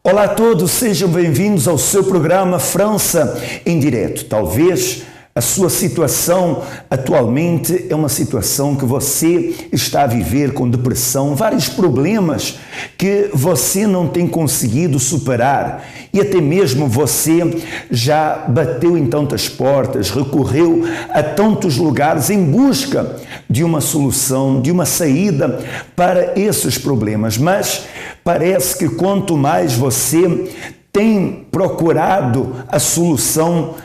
Olá a todos, sejam bem-vindos ao seu programa França em Direto. Talvez a sua situação atualmente é uma situação que você está a viver com depressão, vários problemas que você não tem conseguido superar e até mesmo você já bateu em tantas portas, recorreu a tantos lugares em busca de uma solução, de uma saída para esses problemas, mas parece que quanto mais você tem procurado a solução,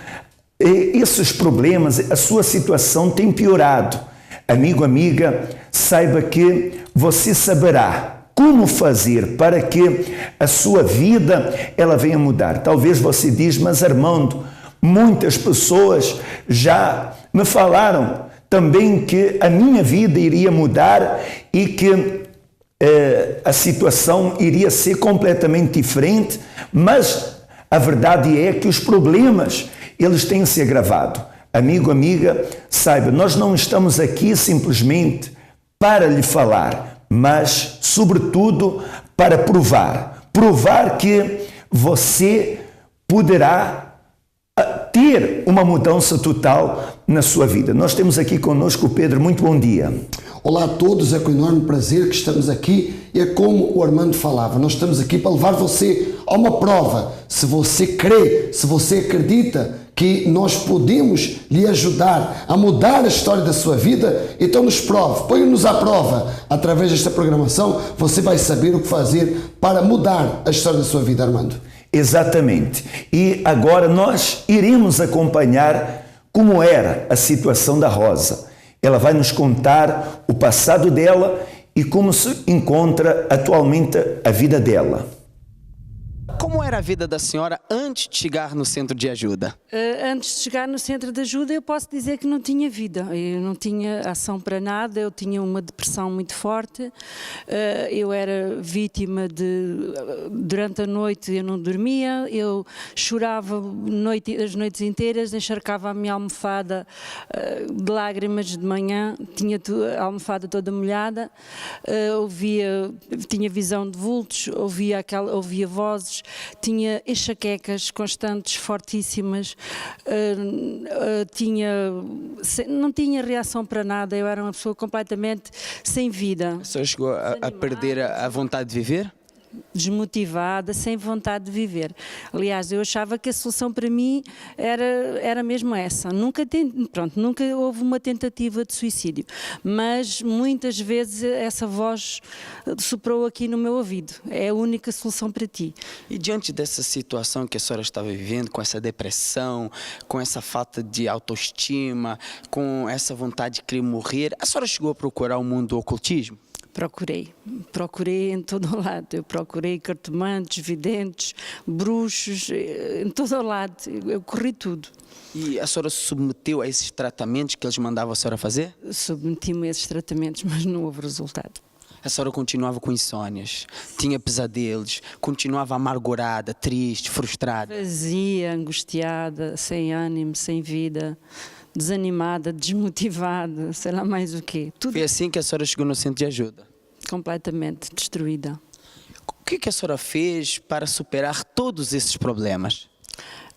esses problemas, a sua situação tem piorado. Amigo, amiga, saiba que você saberá como fazer para que a sua vida ela venha mudar. Talvez você diz, mas Armando, muitas pessoas já me falaram também que a minha vida iria mudar e que a situação iria ser completamente diferente, mas a verdade é que os problemas eles têm se agravado. Amigo, amiga, saiba, nós não estamos aqui simplesmente para lhe falar, mas, sobretudo, para provar que você poderá ter uma mudança total na sua vida. Nós temos aqui conosco o Pedro. Muito bom dia. Olá a todos, é com enorme prazer que estamos aqui e é como o Armando falava, nós estamos aqui para levar você a uma prova. Se você crê, se você acredita que nós podemos lhe ajudar a mudar a história da sua vida, então nos prove, põe-nos à prova. Através desta programação você vai saber o que fazer para mudar a história da sua vida, Armando. Exatamente. E agora nós iremos acompanhar como era a situação da Rosa. Ela vai nos contar o passado dela e como se encontra atualmente a vida dela. Como era a vida da senhora antes de chegar no centro de ajuda? Antes de chegar no centro de ajuda, eu posso dizer que não tinha vida. Eu não tinha ação para nada, eu tinha uma depressão muito forte. Eu era vítima de... Durante a noite eu não dormia, eu chorava as noites inteiras, encharcava a minha almofada de lágrimas de manhã, tinha a almofada toda molhada, tinha visão de vultos, ouvia vozes, tinha enxaquecas constantes, fortíssimas, não tinha reação para nada, eu era uma pessoa completamente sem vida. A senhora chegou a perder a vontade de viver? Desmotivada, sem vontade de viver. Aliás, eu achava que a solução para mim era mesmo essa. Nunca houve uma tentativa de suicídio, mas muitas vezes essa voz soprou aqui no meu ouvido. É a única solução para ti. E diante dessa situação que a senhora estava vivendo, com essa depressão, com essa falta de autoestima, com essa vontade de querer morrer, a senhora chegou a procurar o mundo do ocultismo? Procurei em todo o lado. Eu procurei cartomantes, videntes, bruxos, em todo o lado. Eu corri tudo. E a senhora se submeteu a esses tratamentos que eles mandavam a senhora fazer? Submeti-me a esses tratamentos, mas não houve resultado. A senhora continuava com insónias, tinha pesadelos, continuava amargurada, triste, frustrada? Vazia, angustiada, sem ânimo, sem vida, desanimada, desmotivada, sei lá mais o quê. Tudo. Foi assim que a senhora chegou no centro de ajuda? Completamente destruída. O que a senhora fez para superar todos esses problemas?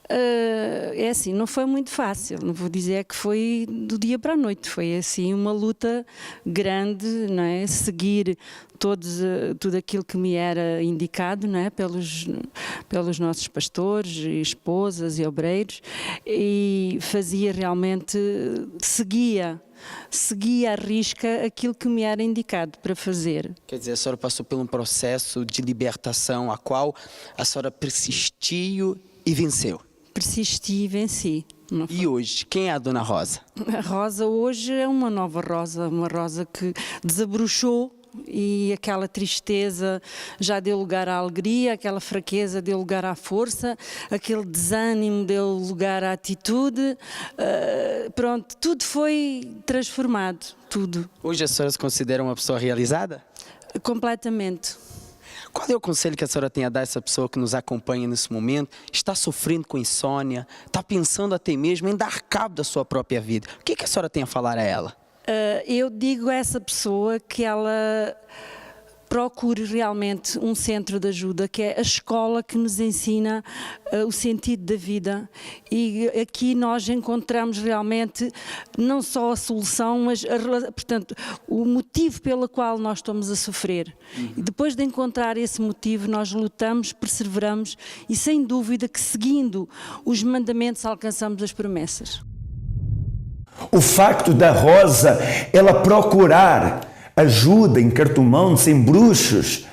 É assim, não foi muito fácil, não vou dizer que foi do dia para a noite, foi assim uma luta grande, não é? Seguir tudo aquilo que me era indicado, não é? pelos nossos pastores, esposas e obreiros, e fazia realmente, seguia à risca aquilo que me era indicado para fazer. Quer dizer, a senhora passou por um processo de libertação a qual a senhora persistiu e venceu? Persisti e venci. E hoje, quem é a Dona Rosa? A Rosa hoje é uma nova Rosa, uma Rosa que desabrochou e aquela tristeza já deu lugar à alegria, aquela fraqueza deu lugar à força, aquele desânimo deu lugar à atitude, pronto, tudo foi transformado, tudo. Hoje a senhora se considera uma pessoa realizada? Completamente. Qual é o conselho que a senhora tem a dar a essa pessoa que nos acompanha nesse momento, está sofrendo com insônia, está pensando até mesmo em dar cabo da sua própria vida? O que a senhora tem a falar a ela? Eu digo a essa pessoa que ela procure realmente um centro de ajuda, que é a escola que nos ensina o sentido da vida, e aqui nós encontramos realmente não só a solução, mas portanto, o motivo pelo qual nós estamos a sofrer. E depois de encontrar esse motivo, nós lutamos, perseveramos e sem dúvida que seguindo os mandamentos alcançamos as promessas. O facto da Rosa, ela procurar ajuda em cartomantes, em bruxos,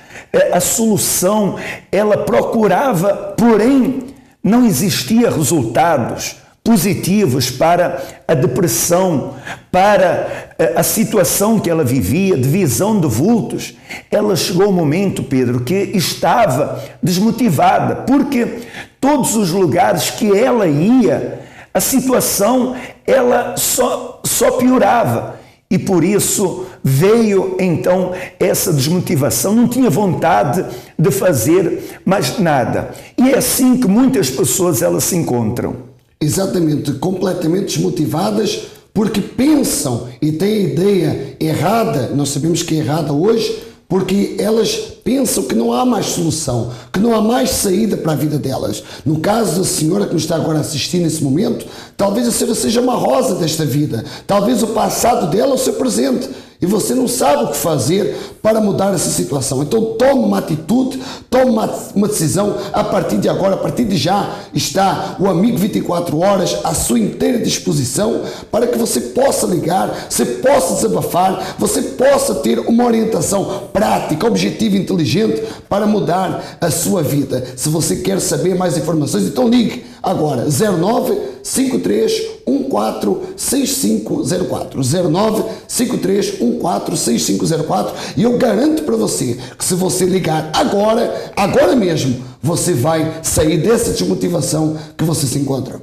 a solução, ela procurava, porém não existia resultados positivos para a depressão, para a situação que ela vivia, de visão de vultos. Ela chegou um momento, Pedro, que estava desmotivada, porque todos os lugares que ela ia, a situação ela só piorava. E por isso veio então essa desmotivação, não tinha vontade de fazer mais nada. E é assim que muitas pessoas elas se encontram. Exatamente, completamente desmotivadas, porque pensam e têm a ideia errada, nós sabemos que é errada hoje, porque elas pensam que não há mais solução, que não há mais saída para a vida delas. No caso da senhora que nos está agora a assistir nesse momento, talvez a senhora seja uma rosa desta vida, talvez o passado dela é o seu presente, e você não sabe o que fazer para mudar essa situação. Então tome uma atitude, tome uma decisão. A partir de agora, a partir de já, está o Amigo 24 Horas à sua inteira disposição para que você possa ligar, você possa desabafar, você possa ter uma orientação prática, objetiva e inteligente para mudar a sua vida. Se você quer saber mais informações, então ligue agora 09 53 14 6504 09 53 14 6504, e eu garanto para você que se você ligar agora mesmo, você vai sair dessa desmotivação que você se encontra.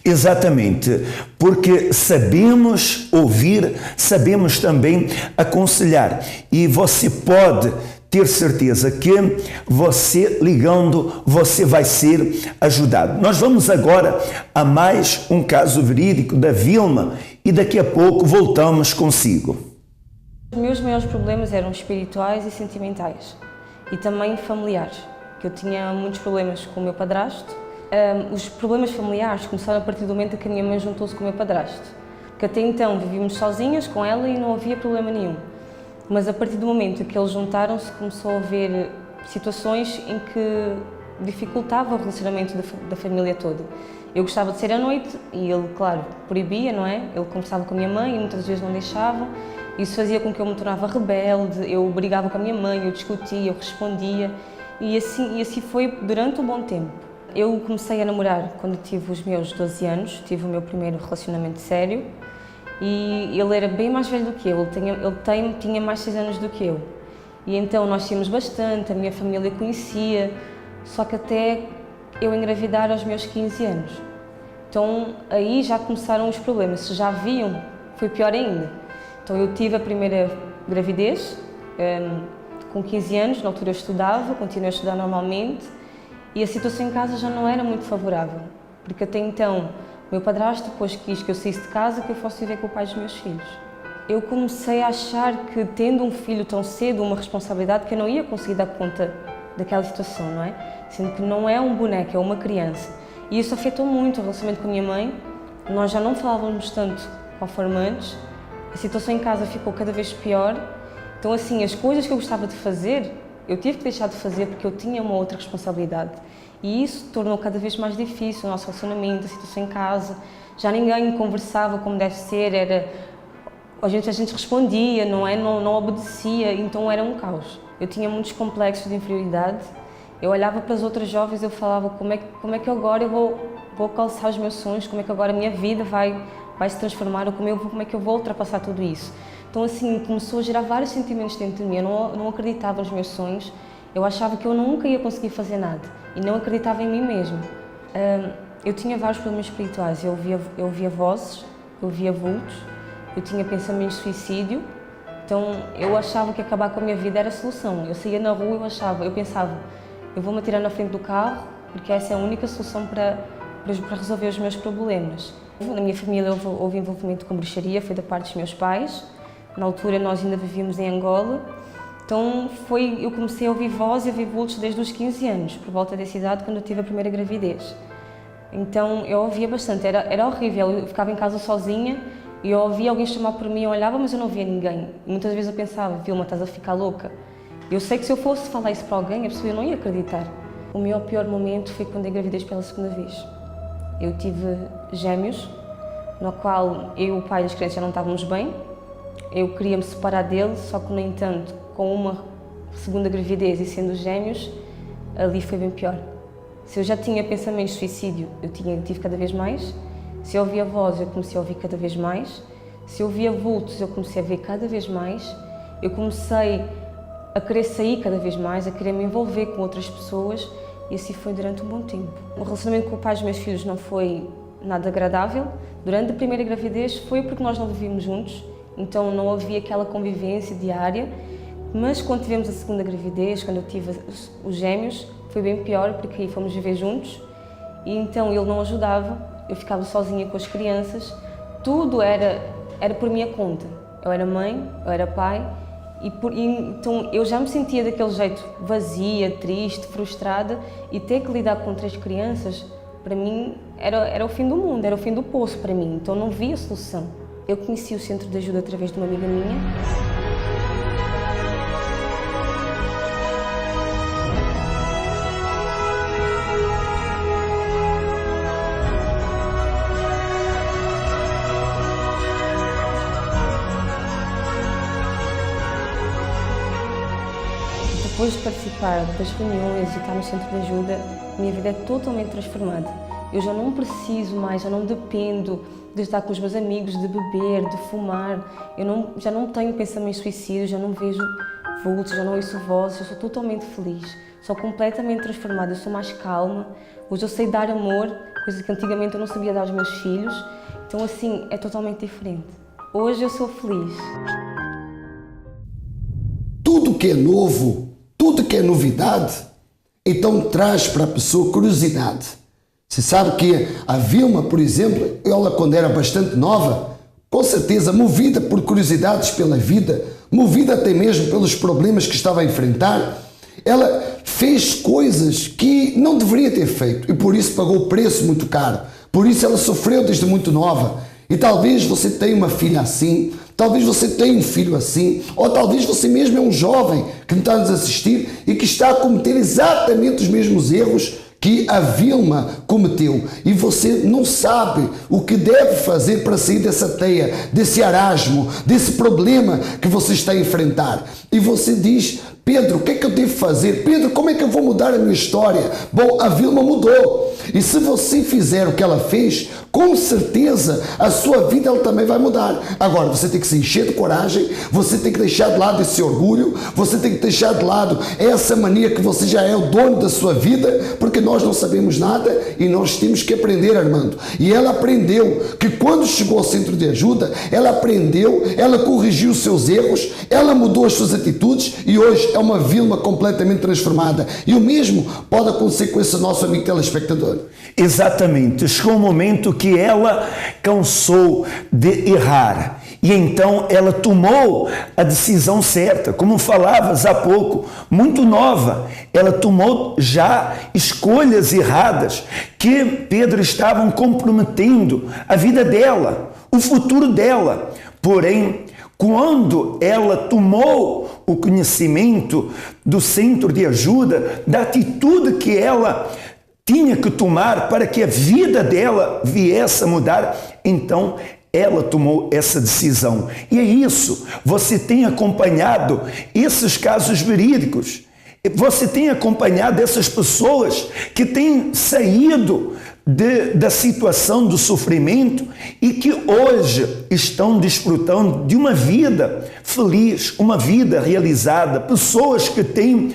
Exatamente, porque sabemos ouvir, sabemos também aconselhar, e você pode ter certeza que você ligando, você vai ser ajudado. Nós vamos agora a mais um caso verídico da Vilma e daqui a pouco voltamos consigo. Os meus maiores problemas eram espirituais e sentimentais e também familiares, que eu tinha muitos problemas com o meu padrasto. Os problemas familiares começaram a partir do momento que a minha mãe juntou-se com o meu padrasto, que até então vivíamos sozinhas com ela e não havia problema nenhum. Mas a partir do momento que eles juntaram-se, começou a haver situações em que dificultava o relacionamento da família toda. Eu gostava de sair à noite e ele, claro, proibia, não é? Ele conversava com a minha mãe e muitas vezes não deixava. Isso fazia com que eu me tornava rebelde, eu brigava com a minha mãe, eu discutia, eu respondia. E assim foi durante um bom tempo. Eu comecei a namorar quando tive os meus 12 anos, tive o meu primeiro relacionamento sério. E ele era bem mais velho do que eu, ele tinha mais 6 anos do que eu. E então nós tínhamos bastante, a minha família conhecia, só que até eu engravidar aos meus 15 anos. Então aí já começaram os problemas, se já haviam, foi pior ainda. Então eu tive a primeira gravidez, com 15 anos, na altura eu estudava, continuei a estudar normalmente, e a situação em casa já não era muito favorável, porque até então o meu padrasto depois quis que eu saísse de casa, que eu fosse viver com o pai dos meus filhos. Eu comecei a achar que, tendo um filho tão cedo, uma responsabilidade, que eu não ia conseguir dar conta daquela situação, não é? Sendo que não é um boneco, é uma criança. E isso afetou muito o relacionamento com a minha mãe. Nós já não falávamos tanto conforme antes. A situação em casa ficou cada vez pior. Então, assim, as coisas que eu gostava de fazer, eu tive que deixar de fazer porque eu tinha uma outra responsabilidade. E isso tornou cada vez mais difícil o nosso relacionamento, a situação em casa. Já ninguém conversava como deve ser, a gente respondia, não é? Não obedecia, então era um caos. Eu tinha muitos complexos de inferioridade. Eu olhava para as outras jovens e eu falava como é que agora eu vou alcançar os meus sonhos, como é que agora a minha vida vai se transformar, ou como é que eu vou ultrapassar tudo isso. Então, assim, começou a gerar vários sentimentos dentro de mim. Eu não acreditava nos meus sonhos, eu achava que eu nunca ia conseguir fazer nada e não acreditava em mim mesmo. Eu tinha vários problemas espirituais, eu ouvia vozes, eu via vultos, eu tinha pensamentos de suicídio, então eu achava que acabar com a minha vida era a solução. Eu saía na rua e eu pensava, eu vou-me atirar na frente do carro porque essa é a única solução para resolver os meus problemas. Na minha família houve envolvimento com bruxaria, foi da parte dos meus pais. Na altura nós ainda vivíamos em Angola Então eu comecei a ouvir voz e a ouvir vultos desde os 15 anos, por volta dessa idade, quando eu tive a primeira gravidez. Então eu ouvia bastante, era horrível, eu ficava em casa sozinha e eu ouvia alguém chamar por mim, eu olhava, mas eu não via ninguém. E muitas vezes eu pensava, Vilma, estás a ficar louca? Eu sei que se eu fosse falar isso para alguém, a pessoa não ia acreditar. O meu pior momento foi quando eu engravidei pela segunda vez. Eu tive gêmeos, no qual eu e o pai das crianças já não estávamos bem. Eu queria me separar dele, só que, no entanto, com uma segunda gravidez e sendo gêmeos, ali foi bem pior. Se eu já tinha pensamentos de suicídio, eu tive cada vez mais. Se eu ouvia voz, eu comecei a ouvir cada vez mais. Se eu via vultos, eu comecei a ver cada vez mais. Eu comecei a querer sair cada vez mais, a querer me envolver com outras pessoas, e assim foi durante um bom tempo. O relacionamento com o pai dos meus filhos não foi nada agradável. Durante a primeira gravidez foi porque nós não vivíamos juntos, então não havia aquela convivência diária, mas quando tivemos a segunda gravidez, quando eu tive os gêmeos, foi bem pior, porque aí fomos viver juntos, e então ele não ajudava, eu ficava sozinha com as crianças, tudo era por minha conta. Eu era mãe, eu era pai, então eu já me sentia daquele jeito vazia, triste, frustrada, e ter que lidar com 3 crianças, para mim, era o fim do mundo, era o fim do poço para mim, então não via solução. Eu conheci o centro de ajuda através de uma amiga minha. Depois de participar das reuniões e estar no centro de ajuda, minha vida é totalmente transformada. Eu já não preciso mais, já não dependo de estar com os meus amigos, de beber, de fumar. Já não tenho pensamentos suicidas, já não vejo vultos, já não ouço vozes, eu sou totalmente feliz. Sou completamente transformada, eu sou mais calma. Hoje eu sei dar amor, coisa que antigamente eu não sabia dar aos meus filhos. Então assim, é totalmente diferente. Hoje eu sou feliz. Tudo que é novo, tudo que é novidade, então traz para a pessoa curiosidade. Você sabe que a Vilma, por exemplo, ela quando era bastante nova, com certeza movida por curiosidades pela vida, movida até mesmo pelos problemas que estava a enfrentar, ela fez coisas que não deveria ter feito e por isso pagou o preço muito caro. Por isso ela sofreu desde muito nova. E talvez você tenha uma filha assim, talvez você tenha um filho assim, ou talvez você mesmo é um jovem que está nos assistir e que está a cometer exatamente os mesmos erros que a Vilma cometeu, e você não sabe o que deve fazer para sair dessa teia, desse arasmo, desse problema que você está a enfrentar. E você diz: Pedro, o que é que eu devo fazer? Pedro, como é que eu vou mudar a minha história? Bom, a Vilma mudou. E se você fizer o que ela fez, com certeza a sua vida ela também vai mudar. Agora, você tem que se encher de coragem, você tem que deixar de lado esse orgulho, você tem que deixar de lado essa mania que você já é o dono da sua vida, porque nós não sabemos nada e nós temos que aprender, Armando. E ela aprendeu que quando chegou ao centro de ajuda, ela aprendeu, ela corrigiu os seus erros, ela mudou as suas atitudes e hoje é uma Vilma completamente transformada. E o mesmo pode acontecer com esse nosso amigo telespectador. Exatamente. Chegou um momento que ela cansou de errar e então ela tomou a decisão certa, como falavas há pouco, muito nova. Ela tomou já escolhas erradas que, Pedro, estavam comprometendo a vida dela, o futuro dela. Porém, quando ela tomou o conhecimento do centro de ajuda, da atitude que ela tinha que tomar para que a vida dela viesse a mudar, então ela tomou essa decisão. E é isso, você tem acompanhado esses casos verídicos, você tem acompanhado essas pessoas que têm saído da situação do sofrimento e que hoje estão desfrutando de uma vida feliz, uma vida realizada, pessoas que têm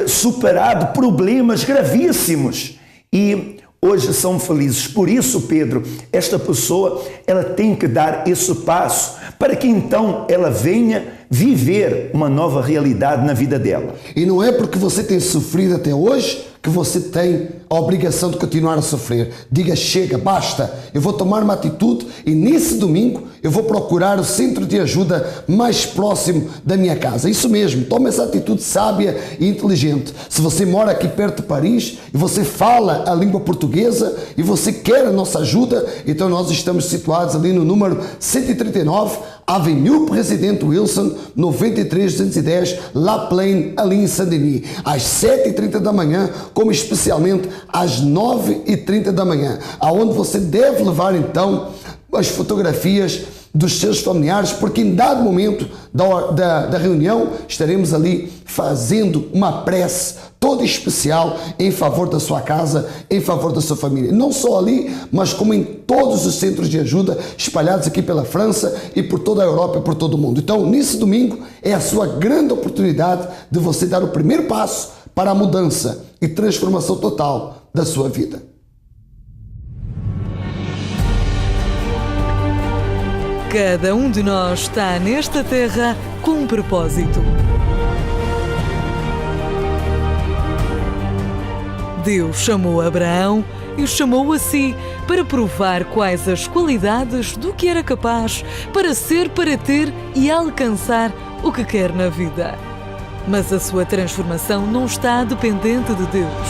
superado problemas gravíssimos e hoje são felizes. Por isso, Pedro, esta pessoa, ela tem que dar esse passo para que então ela venha viver uma nova realidade na vida dela. E não é porque você tem sofrido até hoje que você tem a obrigação de continuar a sofrer. Diga, chega, basta, eu vou tomar uma atitude e nesse domingo eu vou procurar o centro de ajuda mais próximo da minha casa. Isso mesmo, tome essa atitude sábia e inteligente. Se você mora aqui perto de Paris e você fala a língua portuguesa e você quer a nossa ajuda, então nós estamos situados ali no número 139, Avenue Presidente Wilson, 93210, La Plaine, ali em Saint-Denis, às 7h30 da manhã, como especialmente às 9h30 da manhã, aonde você deve levar então as fotografias dos seus familiares, porque em dado momento da reunião estaremos ali fazendo uma prece toda especial em favor da sua casa, em favor da sua família. Não só ali, mas como em todos os centros de ajuda espalhados aqui pela França e por toda a Europa e por todo o mundo. Então, nesse domingo é a sua grande oportunidade de você dar o primeiro passo para a mudança e transformação total da sua vida. Cada um de nós está nesta terra com um propósito. Deus chamou Abraão e o chamou a si para provar quais as qualidades do que era capaz para ser, para ter e alcançar o que quer na vida. Mas a sua transformação não está dependente de Deus.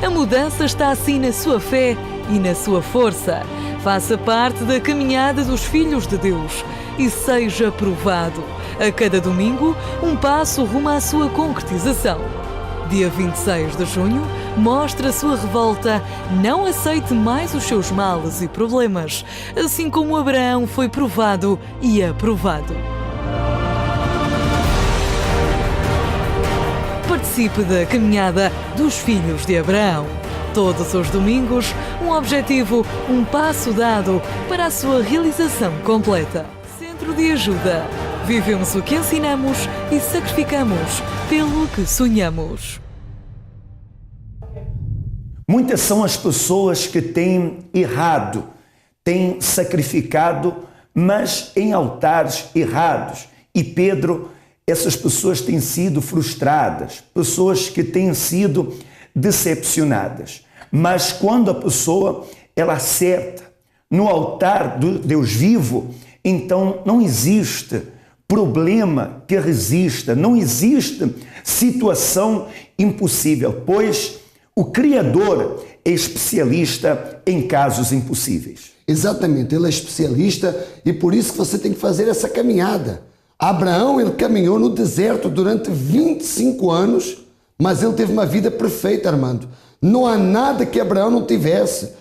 A mudança está assim na sua fé e na sua força. Faça parte da caminhada dos filhos de Deus e seja provado. A cada domingo, um passo rumo à sua concretização. Dia 26 de junho, mostre a sua revolta. Não aceite mais os seus males e problemas, assim como Abraão foi provado e aprovado. Participe da caminhada dos filhos de Abraão. Todos os domingos, um objetivo, um passo dado para a sua realização completa. Centro de Ajuda. Vivemos o que ensinamos e sacrificamos pelo que sonhamos. Muitas são as pessoas que têm errado, têm sacrificado, mas em altares errados. E Pedro, essas pessoas têm sido frustradas, pessoas que têm sido decepcionadas. Mas quando a pessoa ela acerta no altar do Deus vivo, então não existe problema que resista, não existe situação impossível, pois o Criador é especialista em casos impossíveis. Exatamente, ele é especialista e por isso que você tem que fazer essa caminhada. Abraão, ele caminhou no deserto durante 25 anos, mas ele teve uma vida perfeita, Armando. Não há nada que Abraão não tivesse.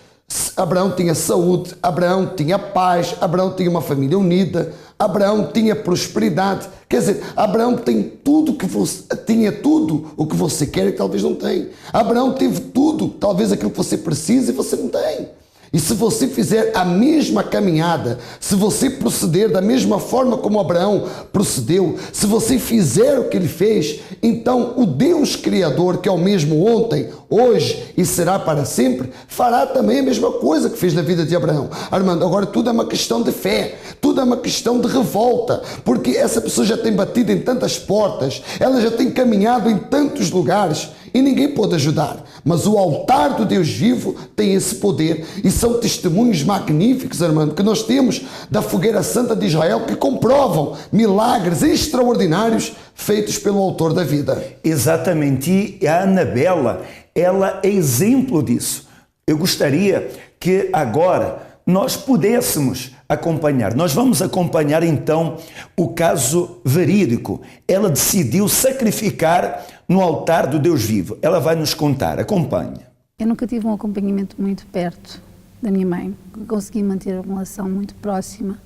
Abraão tinha saúde, Abraão tinha paz, Abraão tinha uma família unida, Abraão tinha prosperidade. Quer dizer, Abraão tem tudo que você tinha, tudo o que você quer e que talvez não tem. Abraão teve tudo, talvez aquilo que você precisa e você não tem. E se você fizer a mesma caminhada, se você proceder da mesma forma como Abraão procedeu, se você fizer o que ele fez, então o Deus Criador, que é o mesmo ontem, hoje e será para sempre, fará também a mesma coisa que fez na vida de Abraão. Armando, agora tudo é uma questão de fé, tudo é uma questão de revolta, porque essa pessoa já tem batido em tantas portas, ela já tem caminhado em tantos lugares, e ninguém pode ajudar, mas o altar do Deus vivo tem esse poder e são testemunhos magníficos, Armando, que nós temos da Fogueira Santa de Israel que comprovam milagres extraordinários feitos pelo autor da vida. Exatamente, e a Anabela, ela é exemplo disso. Eu gostaria que agora nós pudéssemos acompanhar. Nós vamos acompanhar então o caso verídico. Ela decidiu sacrificar no altar do Deus vivo. Ela vai nos contar. Acompanhe. Eu nunca tive um acompanhamento muito perto da minha mãe. Consegui manter uma relação muito próxima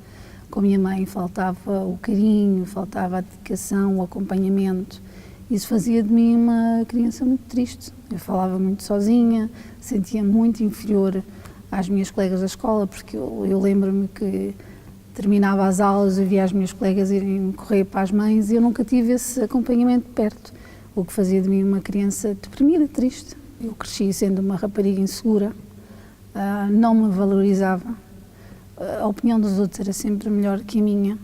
com a minha mãe. Faltava o carinho, faltava a dedicação, o acompanhamento. Isso fazia de mim uma criança muito triste. Eu falava muito sozinha, sentia muito inferior às minhas colegas da escola, porque eu lembro-me que terminava as aulas, eu via as minhas colegas irem correr para as mães e eu nunca tive esse acompanhamento de perto, o que fazia de mim uma criança deprimida, triste. Eu cresci sendo uma rapariga insegura, não me valorizava, a opinião dos outros era sempre melhor que a minha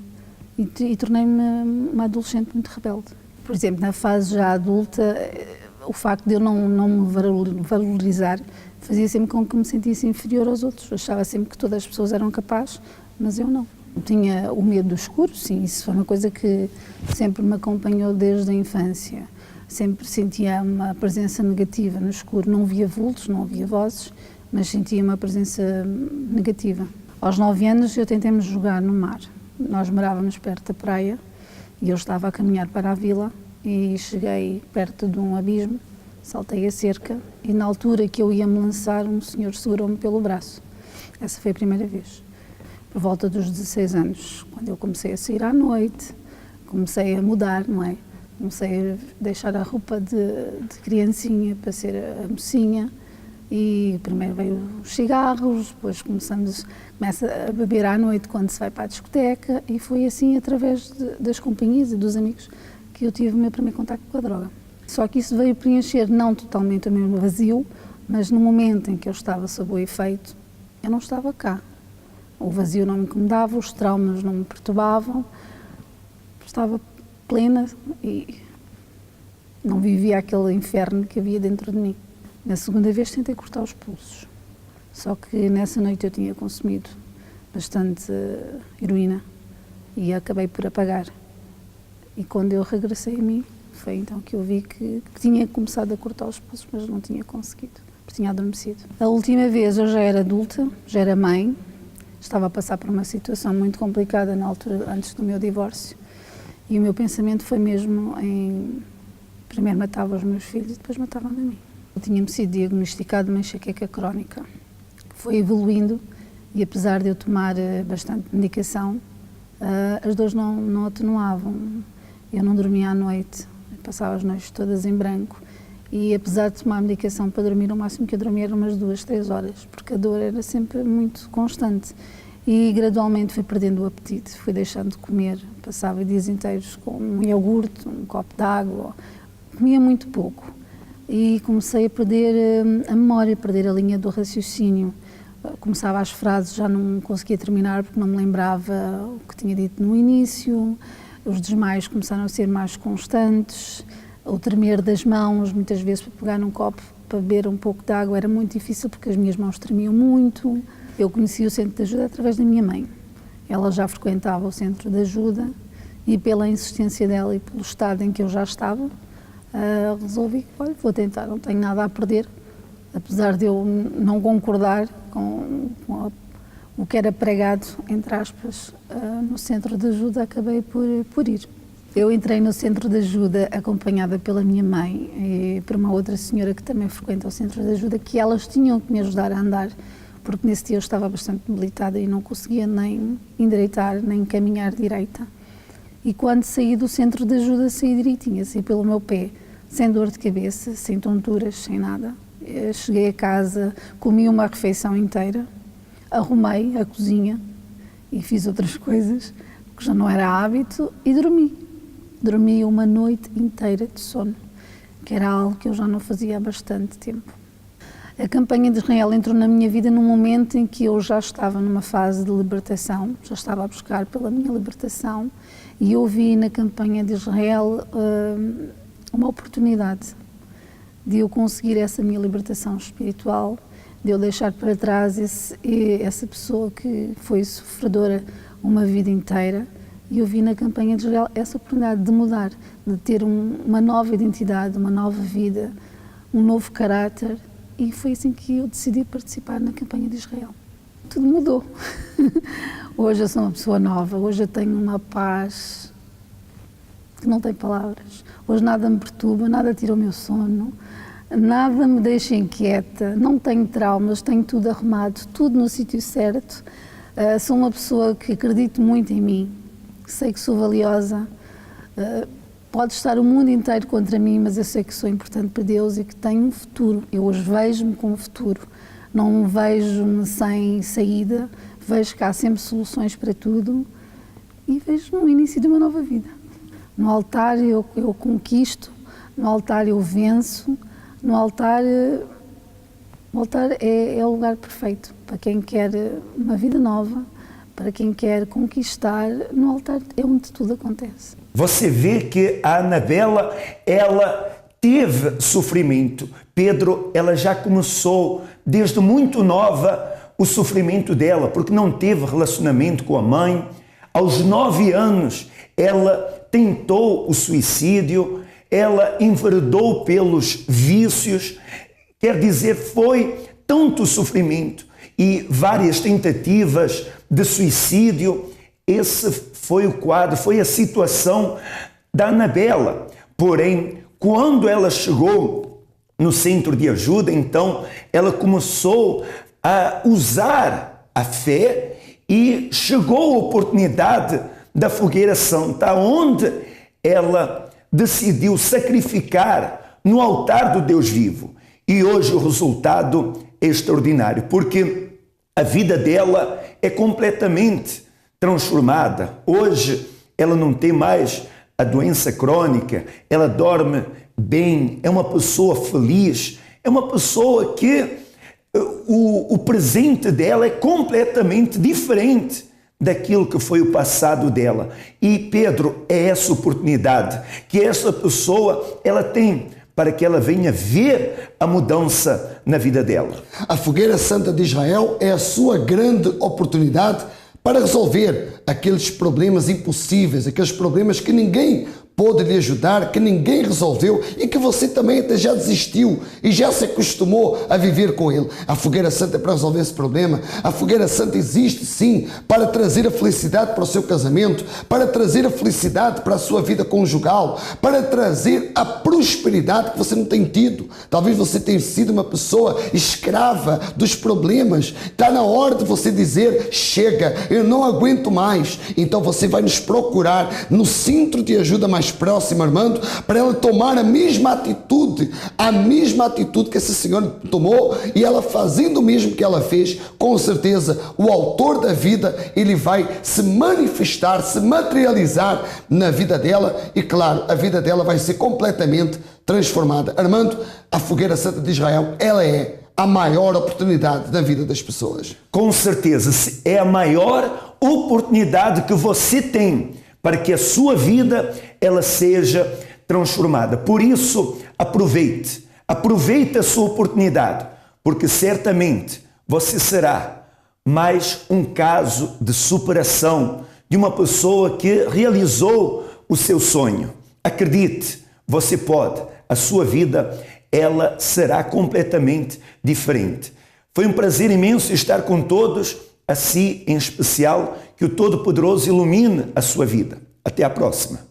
e tornei-me uma adolescente muito rebelde. Por exemplo, na fase já adulta, o facto de eu não me valorizar fazia sempre com que me sentisse inferior aos outros. Eu achava sempre que todas as pessoas eram capazes, mas eu não. Eu tinha o medo do escuro, sim, isso foi uma coisa que sempre me acompanhou desde a infância. Sempre sentia uma presença negativa no escuro, não via vultos, não via vozes, mas sentia uma presença negativa. Aos 9 anos eu tentei-me jogar no mar. Nós morávamos perto da praia e eu estava a caminhar para a vila e cheguei perto de um abismo, saltei a cerca e na altura que eu ia me lançar, um senhor segurou-me pelo braço. Essa foi a primeira vez. Por volta dos 16 anos, quando eu comecei a sair à noite, comecei a mudar, não é? Comecei a deixar a roupa de criancinha para ser a mocinha e primeiro veio os cigarros, depois começa a beber à noite quando se vai para a discoteca e foi assim através das companhias e dos amigos que eu tive o meu primeiro contacto com a droga. Só que isso veio preencher não totalmente o meu vazio, mas no momento em que eu estava sob o efeito, eu não estava cá. O vazio não me incomodava, os traumas não me perturbavam, estava plena e não vivia aquele inferno que havia dentro de mim. Na segunda vez tentei cortar os pulsos, só que nessa noite eu tinha consumido bastante heroína e acabei por apagar. E quando eu regressei a mim, foi então que eu vi que tinha começado a cortar os pulsos, mas não tinha conseguido, porque tinha adormecido. A última vez eu já era adulta, já era mãe, estava a passar por uma situação muito complicada na altura, antes do meu divórcio, e o meu pensamento foi mesmo em primeiro matava os meus filhos e depois matava-me a mim. Eu tinha-me sido diagnosticado uma enxaqueca crónica. Foi evoluindo e apesar de eu tomar bastante medicação, as dores não atenuavam. Eu não dormia à noite, passava as noites todas em branco e apesar de tomar medicação para dormir, o máximo que eu dormia era umas 2, 3 horas, porque a dor era sempre muito constante. E gradualmente fui perdendo o apetite, fui deixando de comer, passava dias inteiros com um iogurte, um copo de água, comia muito pouco. E comecei a perder a memória, a perder a linha do raciocínio. Começava as frases, já não conseguia terminar porque não me lembrava o que tinha dito no início, os desmaios começaram a ser mais constantes, o tremer das mãos, muitas vezes para pegar num copo para beber um pouco de água era muito difícil porque as minhas mãos tremiam muito. Eu conheci o centro de ajuda através da minha mãe. Ela já frequentava o centro de ajuda e pela insistência dela e pelo estado em que eu já estava, resolvi, olha, vou tentar, não tenho nada a perder, apesar de eu não concordar com o que era pregado, entre aspas, no centro de ajuda, acabei por ir. Eu entrei no centro de ajuda acompanhada pela minha mãe e por uma outra senhora que também frequenta o centro de ajuda, que elas tinham que me ajudar a andar, porque nesse dia eu estava bastante debilitada e não conseguia nem endireitar, nem caminhar direita. E quando saí do centro de ajuda, saí direitinha, saí pelo meu pé, sem dor de cabeça, sem tonturas, sem nada. Eu cheguei a casa, comi uma refeição inteira, arrumei a cozinha e fiz outras coisas, que já não era hábito, e dormi. Dormi uma noite inteira de sono, que era algo que eu já não fazia há bastante tempo. A campanha de Israel entrou na minha vida num momento em que eu já estava numa fase de libertação, já estava a buscar pela minha libertação, e eu vi na campanha de Israel uma oportunidade de eu conseguir essa minha libertação espiritual, de eu deixar para trás essa pessoa que foi sofredora uma vida inteira, e eu vi na campanha de Israel essa oportunidade de mudar, de ter uma nova identidade, uma nova vida, um novo caráter, e foi assim que eu decidi participar na campanha de Israel. Tudo mudou. Hoje eu sou uma pessoa nova, hoje eu tenho uma paz que não tem palavras. Hoje nada me perturba, nada tira o meu sono, nada me deixa inquieta, não tenho traumas, tenho tudo arrumado, tudo no sítio certo. Sou uma pessoa que acredito muito em mim, sei que sou valiosa. Pode estar o mundo inteiro contra mim, mas eu sei que sou importante para Deus e que tenho um futuro. Eu hoje vejo-me com um futuro, não vejo-me sem saída, vejo que há sempre soluções para tudo e vejo no início de uma nova vida. No altar eu conquisto, no altar eu venço, no altar, o altar é o lugar perfeito para quem quer uma vida nova, para quem quer conquistar. No altar é onde tudo acontece. Você vê que a Anabela, ela teve sofrimento. Pedro, ela já começou desde muito nova o sofrimento dela, porque não teve relacionamento com a mãe. Aos 9 anos, ela tentou o suicídio, ela enveredou pelos vícios, quer dizer, foi tanto sofrimento e várias tentativas de suicídio. Esse foi o quadro, foi a situação da Anabela. Porém, quando ela chegou no centro de ajuda, então ela começou a usar a fé e chegou a oportunidade da fogueira santa, onde ela decidiu sacrificar no altar do Deus vivo. E hoje o resultado é extraordinário, porque a vida dela é completamente transformada. Hoje ela não tem mais a doença crônica, ela dorme bem, é uma pessoa feliz, é uma pessoa que o presente dela é completamente diferente daquilo que foi o passado dela. E Pedro, é essa oportunidade que essa pessoa ela tem para que ela venha ver a mudança na vida dela. A Fogueira Santa de Israel é a sua grande oportunidade para resolver aqueles problemas impossíveis, aqueles problemas que ninguém pôde lhe ajudar, que ninguém resolveu e que você também até já desistiu e já se acostumou a viver com ele. A Fogueira Santa é para resolver esse problema. A Fogueira Santa existe sim para trazer a felicidade para o seu casamento, para trazer a felicidade para a sua vida conjugal, para trazer a prosperidade que você não tem tido. Talvez você tenha sido uma pessoa escrava dos problemas. Está na hora de você dizer: chega, eu não aguento mais. Então você vai nos procurar no centro de ajuda mais próximo, Armando, para ela tomar a mesma atitude que essa senhora tomou, e ela fazendo o mesmo que ela fez, com certeza o autor da vida, ele vai se manifestar, se materializar na vida dela e claro, a vida dela vai ser completamente transformada. Armando, a Fogueira Santa de Israel, ela é a maior oportunidade na vida das pessoas. Com certeza, é a maior oportunidade que você tem para que a sua vida ela seja transformada. Por isso, aproveite a sua oportunidade, porque certamente você será mais um caso de superação de uma pessoa que realizou o seu sonho. Acredite, você pode, a sua vida ela será completamente diferente. Foi um prazer imenso estar com todos, assim em especial, que o Todo-Poderoso ilumine a sua vida. Até a próxima.